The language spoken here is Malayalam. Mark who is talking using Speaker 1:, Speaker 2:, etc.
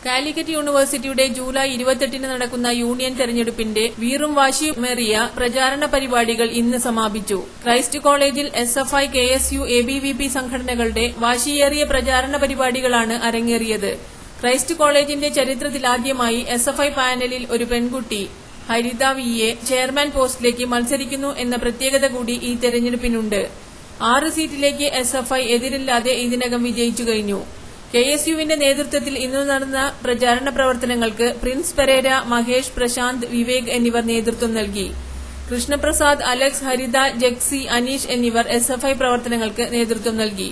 Speaker 1: കാലിക്കറ്റ് യൂണിവേഴ്സിറ്റിയുടെ ജൂലൈ 28-ന് നടക്കുന്ന യൂണിയൻ തെരഞ്ഞെടുപ്പിന്റെ വീറും വാശിയുമേറിയ പ്രചാരണ പരിപാടികൾ ഇന്ന് സമാപിച്ചു. ക്രൈസ്റ്റ് കോളേജിൽ SFI, KSU, ABVP സംഘടനകളുടെ വാശിയേറിയ പ്രചാരണ പരിപാടികളാണ് അരങ്ങേറിയത്. ക്രൈസ്റ്റ് കോളേജിന്റെ ചരിത്രത്തിലാദ്യമായി SFI പാനലിൽ ഒരു പെൺകുട്ടി ഹരിത VA ചെയർമാൻ പോസ്റ്റിലേക്ക് മത്സരിക്കുന്നു എന്ന പ്രത്യേകത കൂടി ഈ തെരഞ്ഞെടുപ്പിനുണ്ട്. 6 സീറ്റിലേക്ക് SFI എതിരില്ലാതെ ഇതിനകം വിജയിച്ചു കഴിഞ്ഞു. KSUവിന്റെ നേതൃത്വത്തിൽ ഇന്നു നടന്ന പ്രചാരണ പ്രവർത്തനങ്ങൾക്ക് പ്രിൻസ് പെരേര, മഹേഷ്, പ്രശാന്ത്, വിവേക് എന്നിവർ നേതൃത്വം നൽകി. കൃഷ്ണപ്രസാദ്, അലക്സ്, ഹരിത, ജക്സി, അനീഷ് എന്നിവർ SFI പ്രവർത്തനങ്ങൾക്ക് നേതൃത്വം നൽകി.